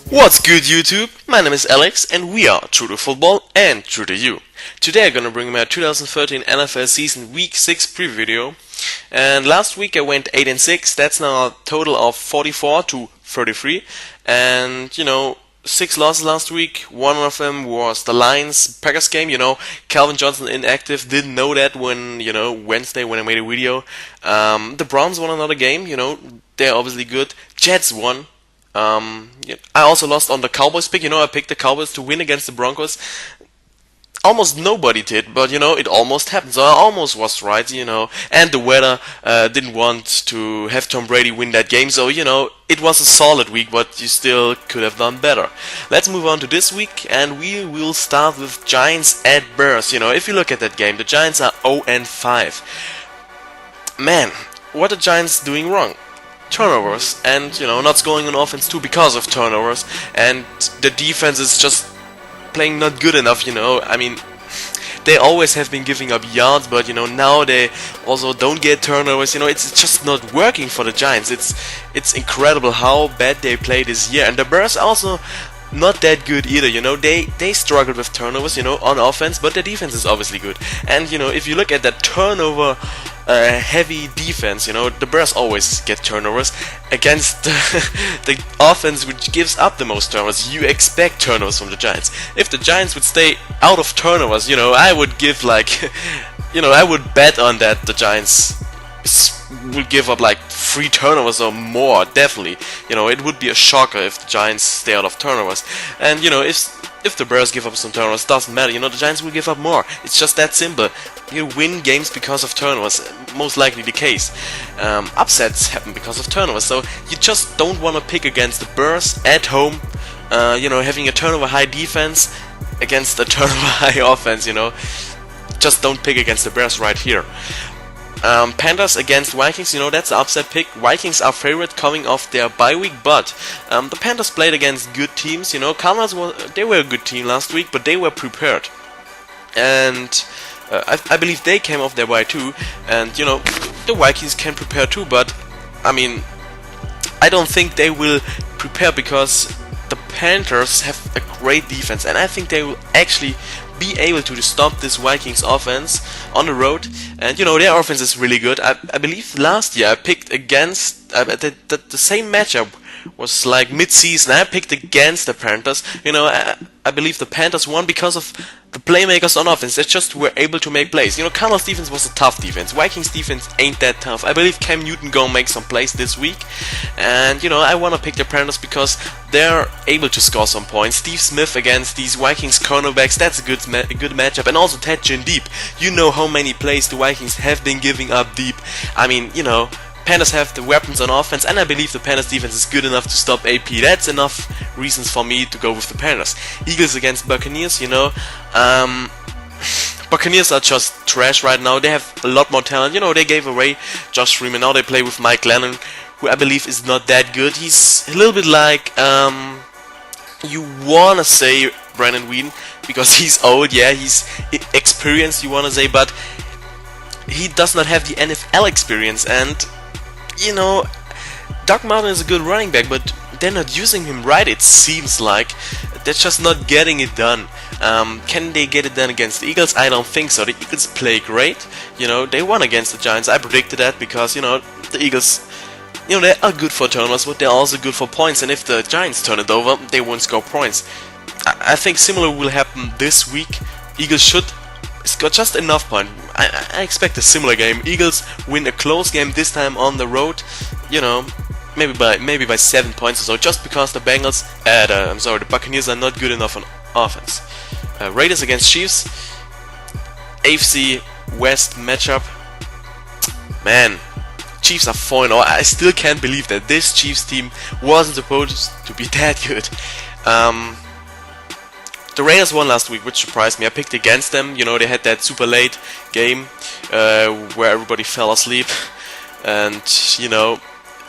What's good, YouTube? My name is Alex, and we are True to Football and True to You. Today I'm gonna bring my 2013 NFL season Week 6 preview video. And last week I went 8 and 6. That's now a total of 44 to 33. And 6 losses last week. One of them was the Lions-Packers game. Calvin Johnson inactive. Didn't know that when Wednesday when I made a video. The Browns won another game. They're obviously good. Jets won. I also lost on the Cowboys pick. I picked the Cowboys to win against the Broncos. Almost nobody did, but it almost happened. So I almost was right, And the weather didn't want to have Tom Brady win that game. So it was a solid week, but you still could have done better. Let's move on to this week, and we will start with Giants at Bears. If you look at that game, the Giants are 0 and 5. Man, what are the Giants doing wrong? Turnovers, and not scoring on offense too because of turnovers, and the defense is just playing not good enough. I mean, they always have been giving up yards, but now they also don't get turnovers. It's just not working for the Giants. It's incredible how bad they play this year, and the Bears also not that good either. They struggled with turnovers, on offense, but the defense is obviously good. And if you look at that turnover heavy defense, the Bears always get turnovers against the offense which gives up the most turnovers. You expect turnovers from the Giants. If the Giants would stay out of turnovers, I would give I would bet on that the Giants will give up like 3 turnovers or more, definitely. It would be a shocker if the Giants stay out of turnovers. And if the Bears give up some turnovers, doesn't matter. The Giants will give up more. It's just that simple. You win games because of turnovers, most likely the case. Upsets happen because of turnovers, so you just don't want to pick against the Bears at home. Having a turnover high defense against a turnover high offense. Just don't pick against the Bears right here. Panthers against Vikings, that's the upset pick. Vikings are favorite coming off their bye week, but the Panthers played against good teams. Cardinals they were a good team last week, but they were prepared. And I believe they came off their bye too. And the Vikings can prepare too, but I mean, I don't think they will prepare because the Panthers have a great defense, and I think they will actually be able to stop this Vikings offense on the road. And their offense is really good. I believe last year I picked against the same matchup was like mid-season. I picked against the Panthers. I believe the Panthers won because of the playmakers on offense. They just were able to make plays. Cardinals defense was a tough defense. Vikings defense ain't that tough. I believe Cam Newton gonna make some plays this week. And I wanna pick the Panthers because they're able to score some points. Steve Smith against these Vikings cornerbacks, that's a good matchup. And also Ted Ginn deep. How many plays the Vikings have been giving up deep. I mean, Panthers have the weapons on offense, and I believe the Panthers defense is good enough to stop AP. That's enough reasons for me to go with the Panthers. Eagles against Buccaneers, Buccaneers are just trash right now. They have a lot more talent. They gave away Josh Freeman. Now they play with Mike Lennon, who I believe is not that good. He's a little bit like, you wanna say Brandon Whedon, because he's old, yeah, he's experienced, you wanna say, but he does not have the NFL experience. And Doug Martin is a good running back, but they're not using him right, it seems like. They're just not getting it done. Can they get it done against the Eagles? I don't think so. The Eagles play great. They won against the Giants. I predicted that because, the Eagles, they are good for turnovers, but they're also good for points. And if the Giants turn it over, they won't score points. I think similar will happen this week. Eagles should score just enough points. I expect a similar game. Eagles win a close game this time on the road. Maybe by 7 points or so, just because the the Buccaneers are not good enough on offense. Raiders against Chiefs, AFC West matchup. Man, Chiefs are 4-0. I still can't believe that this Chiefs team wasn't supposed to be that good. The Raiders won last week, which surprised me. I picked against them. They had that super late game where everybody fell asleep, and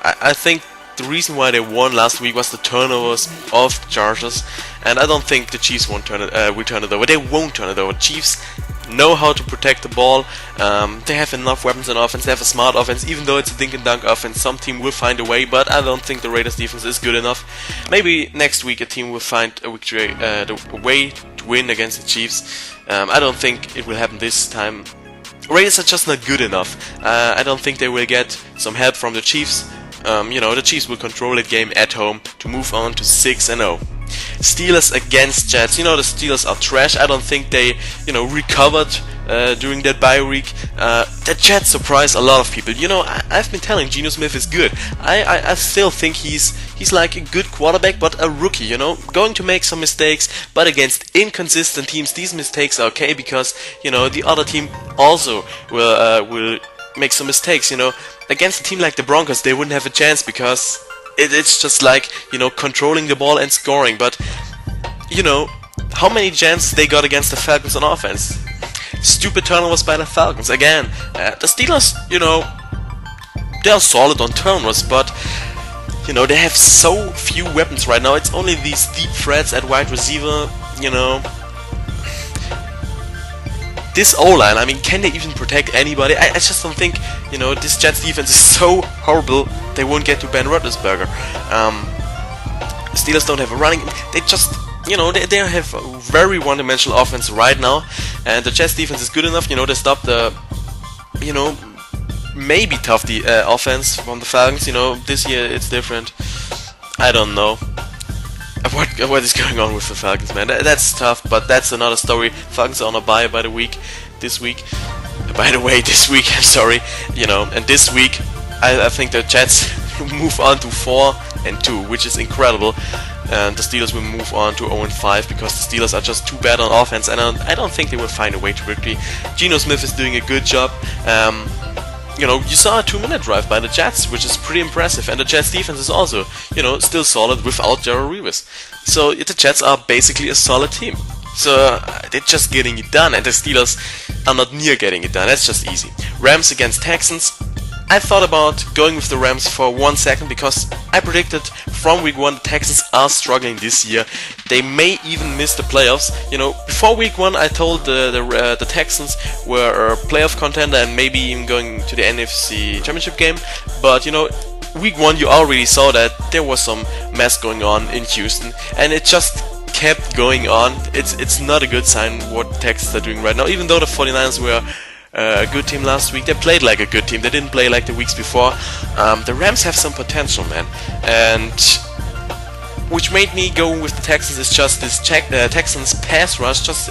I think the reason why they won last week was the turnovers of the Chargers, and I don't think the Chiefs will turn it over. They won't turn it over. Chiefs know how to protect the ball. They have enough weapons on offense. They have a smart offense, even though it's a dink and dunk offense. Some team will find a way, but I don't think the Raiders defense is good enough. Maybe next week a team will find a victory, a way to win against the Chiefs. I don't think it will happen this time. Raiders are just not good enough. I don't think they will get some help from the Chiefs. The Chiefs will control that game at home to move on to 6-0. Steelers against Jets. The Steelers are trash. I don't think they, recovered during that bye week. The Jets surprised a lot of people. I've been telling Geno Smith is good. I still think he's like a good quarterback, but a rookie. Going to make some mistakes, but against inconsistent teams, these mistakes are okay because the other team also will make some mistakes. Against a team like the Broncos, they wouldn't have a chance because it's just like, controlling the ball and scoring. But, how many chances they got against the Falcons on offense? Stupid turnovers by the Falcons. Again, the Steelers, they're solid on turnovers, but, they have so few weapons right now. It's only these deep threats at wide receiver, This O-line, can they even protect anybody? I just don't think, this Jets defense is so horrible they won't get to Ben Roethlisberger. Steelers don't have a running. They just, they have a very one-dimensional offense right now, and the Jets defense is good enough. They stop the, maybe tough offense from the Falcons. This year it's different. I don't know. What is going on with the Falcons, man? That's tough, but that's another story. Falcons are on a bye this week. By the way, this week, I'm sorry. And this week, I think the Jets move on to 4-2, which is incredible. And the Steelers will move on to 0-5 because the Steelers are just too bad on offense, and I don't think they will find a way to victory. Geno Smith is doing a good job. You saw a 2-minute drive by the Jets, which is pretty impressive, and the Jets defense is also, still solid without Darrelle Revis. So the Jets are basically a solid team. So they're just getting it done, and the Steelers are not near getting it done. That's just easy. Rams against Texans. I thought about going with the Rams for 1 second because I predicted from week 1 the Texans are struggling this year. They may even miss the playoffs. Before week 1 I told the Texans were a playoff contender and maybe even going to the NFC Championship game. But week 1 you already saw that there was some mess going on in Houston, and it just kept going on. It's not a good sign what the Texans are doing right now. Even though the 49ers were a good team last week, they played like a good team. They didn't play like the weeks before. The Rams have some potential, man, and which made me go with the Texans is just this Texans pass rush. Just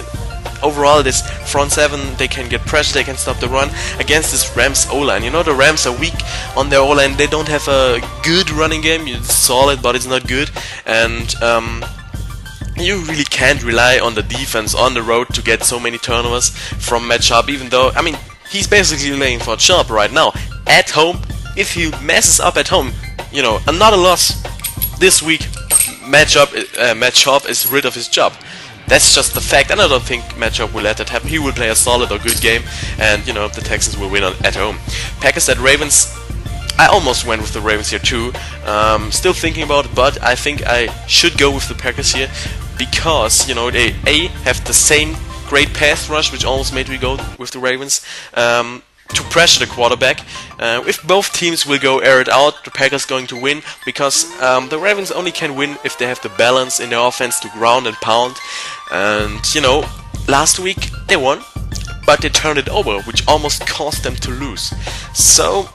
overall, this front seven, they can get pressure, they can stop the run against this Rams O-line. The Rams are weak on their O-line. They don't have a good running game. It's solid, but it's not good, and you really can't rely on the defense on the road to get so many turnovers from Matt Sharp, even though, he's basically laying for a job right now. At home, if he messes up at home, another loss this week, Matt Sharp is rid of his job. That's just the fact, and I don't think Matt Sharp will let that happen. He will play a solid or good game, and, the Texans will win at home. Packers at Ravens. I almost went with the Ravens here too. Still thinking about it, but I think I should go with the Packers here because, they have the same great pass rush, which almost made me go with the Ravens, to pressure the quarterback. If both teams will go air it out, the Packers going to win because the Ravens only can win if they have the balance in their offense to ground and pound. And, last week they won, but they turned it over, which almost caused them to lose. So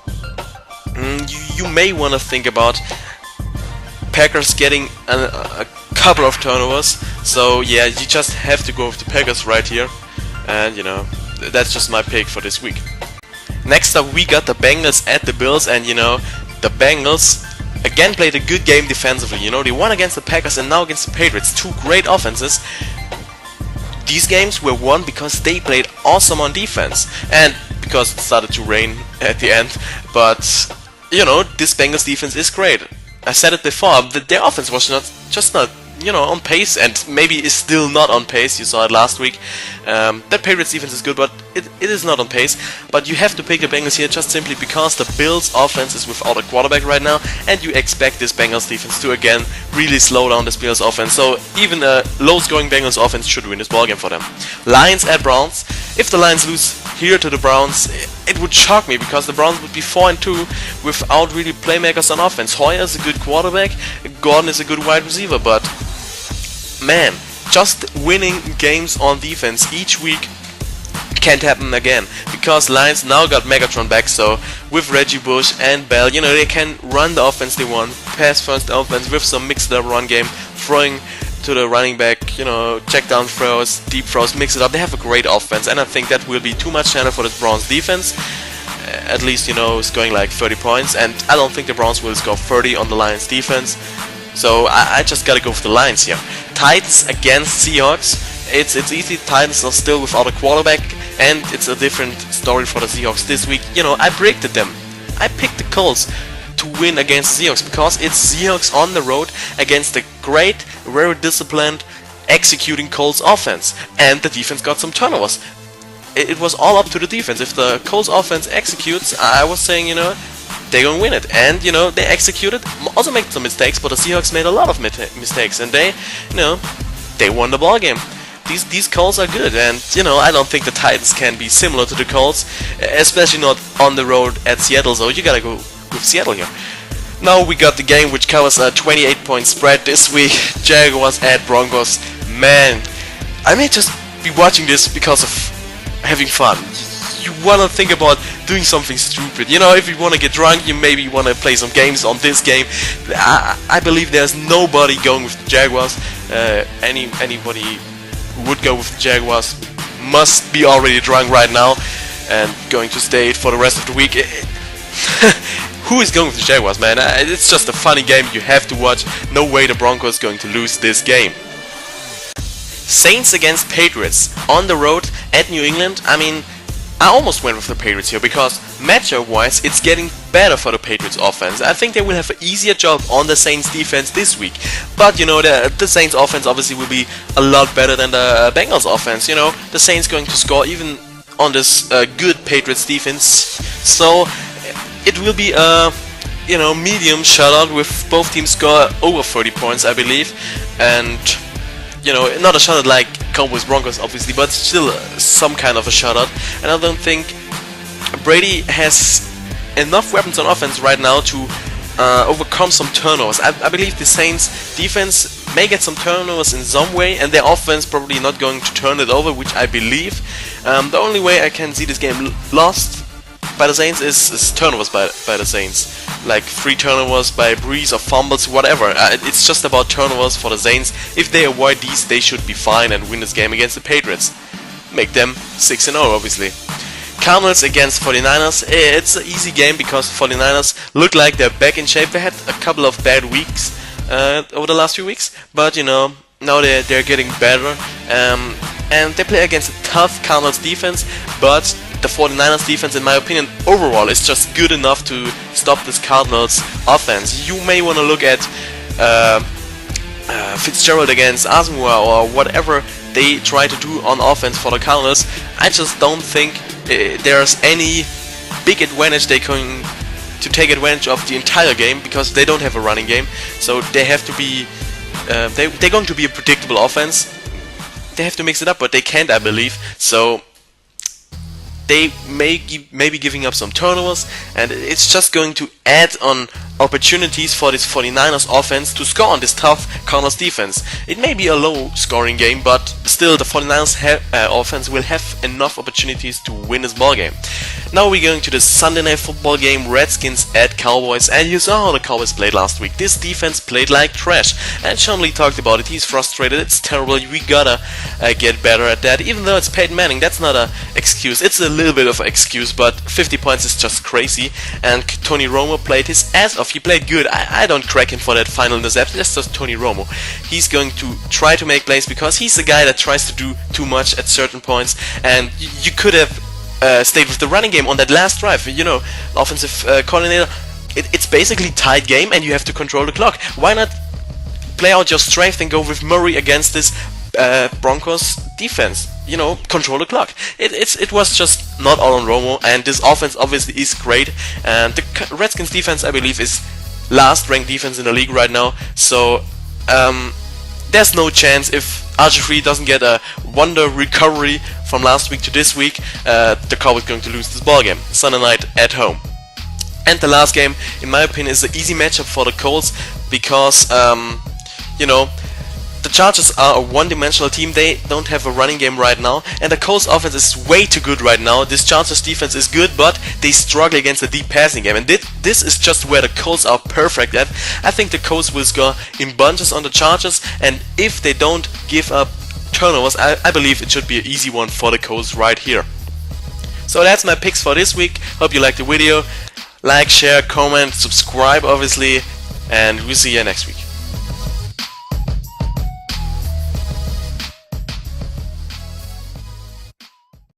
you may want to think about Packers getting a couple of turnovers. So yeah, you just have to go with the Packers right here, and that's just my pick for this week. Next up, we got the Bengals at the Bills, and the Bengals again played a good game defensively. They won against the Packers and now against the Patriots, two great offenses. These games were won because they played awesome on defense, and because it started to rain at the end. But this Bengals defense is great. I said it before, that their offense was not on pace, and maybe is still not on pace. You saw it last week. That Patriots defense is good, but it is not on pace. But you have to pick the Bengals here just simply because the Bills offense is without a quarterback right now, and you expect this Bengals defense to again really slow down this Bills offense. So even a low-scoring Bengals offense should win this ballgame for them. Lions at Browns. If the Lions lose here to the Browns, it would shock me because the Browns would be 4-2 without really playmakers on offense. Hoyer is a good quarterback, Gordon is a good wide receiver, but man, just winning games on defense each week can't happen again because Lions now got Megatron back. So with Reggie Bush and Bell, they can run the offense they want, pass first offense with some mixed up run game, throwing to the running back, check down throws, deep throws, mix it up. They have a great offense, and I think that will be too much channel for the Browns defense. At least, scoring like 30 points, and I don't think the Browns will score 30 on the Lions defense. So I just gotta go for the Lions here. Titans against Seahawks. It's easy. Titans are still without a quarterback, and it's a different story for the Seahawks this week. I predicted them. I picked the Colts to win against the Seahawks because it's Seahawks on the road against the great, very disciplined, executing Colts offense, and the defense got some turnovers. It was all up to the defense. If the Colts offense executes, I was saying, they're gonna win it, and they executed. Also made some mistakes, but the Seahawks made a lot of mistakes, and they won the ball game. These Colts are good, and I don't think the Titans can be similar to the Colts, especially not on the road at Seattle. So you gotta go with Seattle here. Now we got the game which covers a 28-point spread this week. Jaguars at Broncos. Man, I may just be watching this because of having fun. You wanna think about doing something stupid. If you wanna get drunk, you maybe wanna play some games on this game. I believe there's nobody going with the Jaguars. Anybody who would go with the Jaguars must be already drunk right now and going to stay for the rest of the week. Who is going with the Jaguars, man? It's just a funny game you have to watch. No way the Broncos going to lose this game. Saints against Patriots on the road at New England. I almost went with the Patriots here because matchup-wise, it's getting better for the Patriots offense. I think they will have an easier job on the Saints defense this week. But, the Saints offense obviously will be a lot better than the Bengals offense. The Saints going to score even on this good Patriots defense. So it will be a medium shutout with both teams score over 30 points, I believe. And not a shutout like Cowboys Broncos obviously, but still some kind of a shutout. And I don't think Brady has enough weapons on offense right now to overcome some turnovers. I believe the Saints defense may get some turnovers in some way, and their offense probably not going to turn it over, which I believe. The only way I can see this game lost by the Saints is turnovers by the Saints. Like 3 turnovers by Breeze or fumbles, whatever. It's just about turnovers for the Saints. If they avoid these, they should be fine and win this game against the Patriots. Make them 6-0, obviously. Cardinals against 49ers. It's an easy game because 49ers look like they're back in shape. They had a couple of bad weeks over the last few weeks, but now they're getting better. And they play against a tough Cardinals defense, but the 49ers defense, in my opinion, overall is just good enough to stop this Cardinals offense. You may want to look at Fitzgerald against Asmua or whatever they try to do on offense for the Cardinals. I just don't think there's any big advantage they're going to take advantage of the entire game because they don't have a running game. So they have to be they're going to be a predictable offense. They have to mix it up, but they can't, I believe. So they may be giving up some turnovers, and it's just going to add on opportunities for this 49ers offense to score on this tough Cardinals defense. It may be a low scoring game, but still the 49ers offense will have enough opportunities to win this ball game. Now we're going to the Sunday Night Football game, Redskins at Cowboys, and you saw how the Cowboys played last week. This defense played like trash, and Sean Lee talked about it. He's frustrated, it's terrible, we gotta get better at that. Even though it's Peyton Manning, that's not an excuse. It's a little bit of an excuse, but 50 points is just crazy, and Tony Romo played his ass off. He played good. I don't crack him for that final interception. That's just Tony Romo. He's going to try to make plays because he's a guy that tries to do too much at certain points, and you could have stayed with the running game on that last drive. Offensive coordinator, it's basically tight game and you have to control the clock. Why not play out your strength and go with Murray against this Broncos defense. You know, control the clock. It was just not all on Romo, and this offense obviously is great. And the Redskins defense, I believe, is last ranked defense in the league right now. So there's no chance if RG3 doesn't get a wonder recovery from last week to this week, the Cowboys going to lose this ball game Sunday night at home. And the last game, in my opinion, is an easy matchup for the Colts because, you know, the Chargers are a one-dimensional team. They don't have a running game right now, and the Colts offense is way too good right now. This Chargers defense is good, but they struggle against the deep passing game, and this is just where the Colts are perfect at. I think the Colts will score in bunches on the Chargers, and if they don't give up turnovers, I believe it should be an easy one for the Colts right here. So that's my picks for this week. Hope you liked the video. Like, share, comment, subscribe obviously, and we'll see you next week.